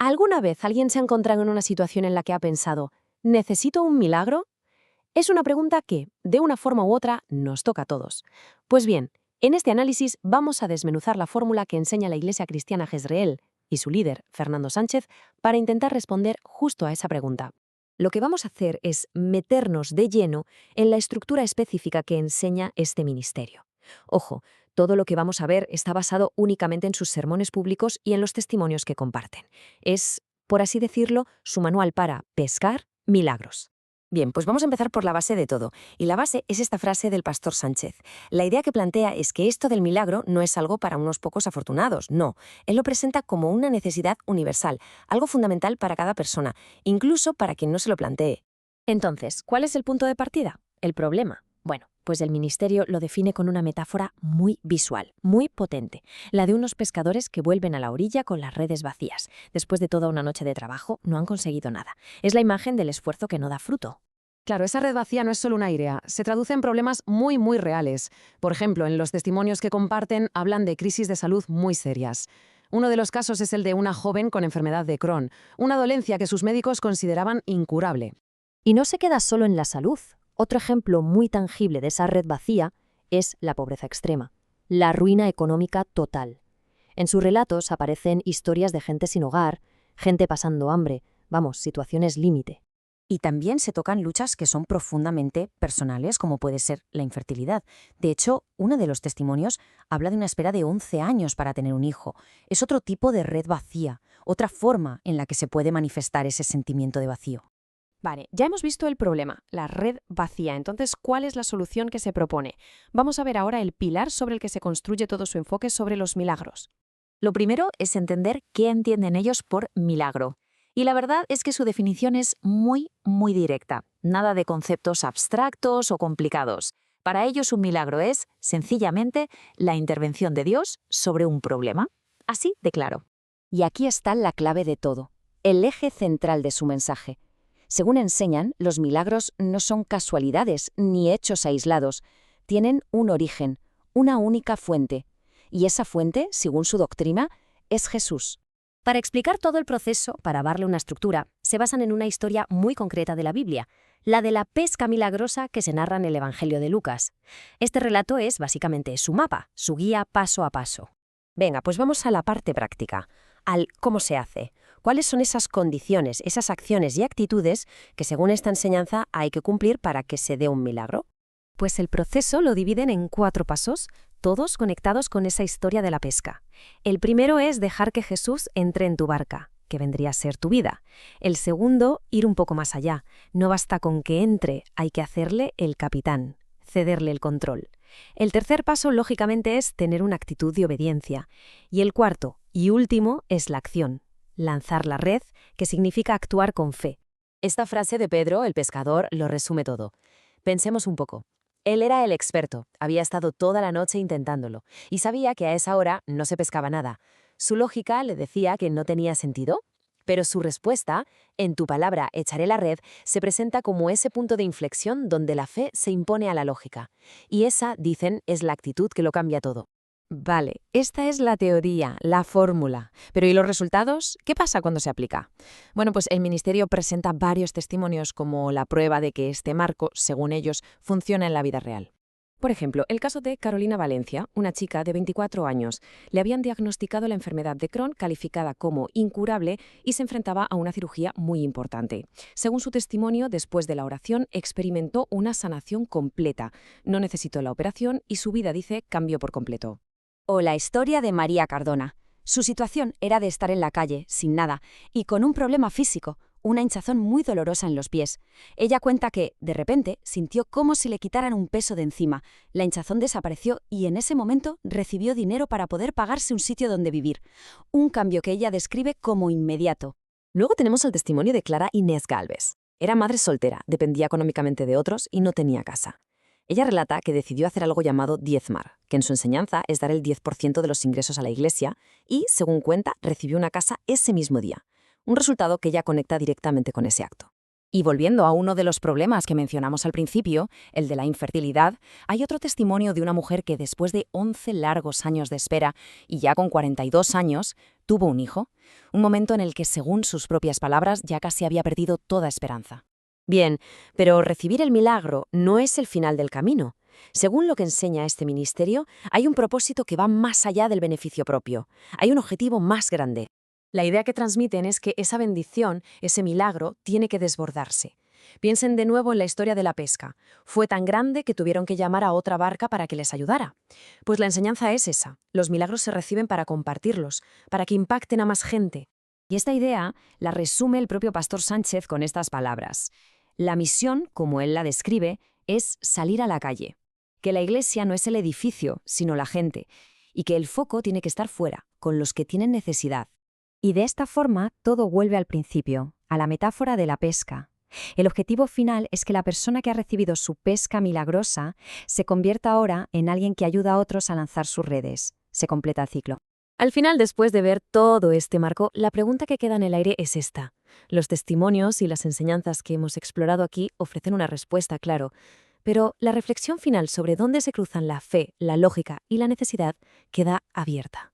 ¿Alguna vez alguien se ha encontrado en una situación en la que ha pensado, ¿necesito un milagro? Es una pregunta que, de una forma u otra, nos toca a todos. Pues bien, en este análisis vamos a desmenuzar la fórmula que enseña la Iglesia Cristiana Jezreel y su líder, Fernando Sánchez, para intentar responder justo a esa pregunta. Lo que vamos a hacer es meternos de lleno en la estructura específica que enseña este ministerio. Ojo, todo lo que vamos a ver está basado únicamente en sus sermones públicos y en los testimonios que comparten. Es, por así decirlo, su manual para pescar milagros. Bien, pues vamos a empezar por la base de todo. Y la base es esta frase del pastor Sánchez. La idea que plantea es que esto del milagro no es algo para unos pocos afortunados, no. Él lo presenta como una necesidad universal, algo fundamental para cada persona, incluso para quien no se lo plantee. Entonces, ¿cuál es el punto de partida? El problema. Bueno, pues el ministerio lo define con una metáfora muy visual, muy potente, la de unos pescadores que vuelven a la orilla con las redes vacías. Después de toda una noche de trabajo, no han conseguido nada. Es la imagen del esfuerzo que no da fruto. Claro, esa red vacía no es solo una idea, se traduce en problemas muy reales. Por ejemplo, en los testimonios que comparten hablan de crisis de salud muy serias. Uno de los casos es el de una joven con enfermedad de Crohn, una dolencia que sus médicos consideraban incurable. Y no se queda solo en la salud. Otro ejemplo muy tangible de esa red vacía es la pobreza extrema, la ruina económica total. En sus relatos aparecen historias de gente sin hogar, gente pasando hambre, situaciones límite. Y también se tocan luchas que son profundamente personales, como puede ser la infertilidad. De hecho, uno de los testimonios habla de una espera de 11 años para tener un hijo. Es otro tipo de red vacía, otra forma en la que se puede manifestar ese sentimiento de vacío. Vale, ya hemos visto el problema, la red vacía. Entonces, ¿cuál es la solución que se propone? Vamos a ver ahora el pilar sobre el que se construye todo su enfoque sobre los milagros. Lo primero es entender qué entienden ellos por milagro. Y la verdad es que su definición es muy directa. Nada de conceptos abstractos o complicados. Para ellos un milagro es, sencillamente, la intervención de Dios sobre un problema. Así de claro. Y aquí está la clave de todo, el eje central de su mensaje. Según enseñan, los milagros no son casualidades ni hechos aislados. Tienen un origen, una única fuente. Y esa fuente, según su doctrina, es Jesús. Para explicar todo el proceso, para darle una estructura, se basan en una historia muy concreta de la Biblia, la de la pesca milagrosa que se narra en el Evangelio de Lucas. Este relato es básicamente su mapa, su guía paso a paso. Venga, pues vamos a la parte práctica, al cómo se hace. ¿Cuáles son esas condiciones, esas acciones y actitudes que según esta enseñanza hay que cumplir para que se dé un milagro? Pues el proceso lo dividen en 4 pasos, todos conectados con esa historia de la pesca. El primero es dejar que Jesús entre en tu barca, que vendría a ser tu vida. El segundo, ir un poco más allá. No basta con que entre, hay que hacerle el capitán, cederle el control. El tercer paso, lógicamente, es tener una actitud de obediencia. Y el cuarto y último es la acción, lanzar la red, que significa actuar con fe. Esta frase de Pedro, el pescador, lo resume todo. Pensemos un poco. Él era el experto, había estado toda la noche intentándolo y sabía que a esa hora no se pescaba nada. Su lógica le decía que no tenía sentido, pero su respuesta, en tu palabra echaré la red, se presenta como ese punto de inflexión donde la fe se impone a la lógica. Y esa, dicen, es la actitud que lo cambia todo. Vale, esta es la teoría, la fórmula. Pero ¿y los resultados? ¿Qué pasa cuando se aplica? Bueno, pues el ministerio presenta varios testimonios como la prueba de que este marco, según ellos, funciona en la vida real. Por ejemplo, el caso de Carolina Valencia, una chica de 24 años. Le habían diagnosticado la enfermedad de Crohn, calificada como incurable, y se enfrentaba a una cirugía muy importante. Según su testimonio, después de la oración, experimentó una sanación completa. No necesitó la operación y su vida, dice, cambió por completo. O la historia de María Cardona. Su situación era de estar en la calle, sin nada, y con un problema físico, una hinchazón muy dolorosa en los pies. Ella cuenta que, de repente, sintió como si le quitaran un peso de encima. La hinchazón desapareció y en ese momento recibió dinero para poder pagarse un sitio donde vivir. Un cambio que ella describe como inmediato. Luego tenemos el testimonio de Clara Inés Gálvez. Era madre soltera, dependía económicamente de otros y no tenía casa. Ella relata que decidió hacer algo llamado diezmar, que en su enseñanza es dar el 10% de los ingresos a la iglesia y, según cuenta, recibió una casa ese mismo día. Un resultado que ella conecta directamente con ese acto. Y volviendo a uno de los problemas que mencionamos al principio, el de la infertilidad, hay otro testimonio de una mujer que después de 11 largos años de espera y ya con 42 años, tuvo un hijo, un momento en el que, según sus propias palabras, ya casi había perdido toda esperanza. Bien, pero recibir el milagro no es el final del camino. Según lo que enseña este ministerio, hay un propósito que va más allá del beneficio propio. Hay un objetivo más grande. La idea que transmiten es que esa bendición, ese milagro, tiene que desbordarse. Piensen de nuevo en la historia de la pesca. Fue tan grande que tuvieron que llamar a otra barca para que les ayudara. Pues la enseñanza es esa. Los milagros se reciben para compartirlos, para que impacten a más gente. Y esta idea la resume el propio Pastor Sánchez con estas palabras. La misión, como él la describe, es salir a la calle. Que la iglesia no es el edificio, sino la gente. Y que el foco tiene que estar fuera, con los que tienen necesidad. Y de esta forma todo vuelve al principio, a la metáfora de la pesca. El objetivo final es que la persona que ha recibido su pesca milagrosa se convierta ahora en alguien que ayuda a otros a lanzar sus redes. Se completa el ciclo. Al final, después de ver todo este marco, la pregunta que queda en el aire es esta. Los testimonios y las enseñanzas que hemos explorado aquí ofrecen una respuesta, claro, pero la reflexión final sobre dónde se cruzan la fe, la lógica y la necesidad queda abierta.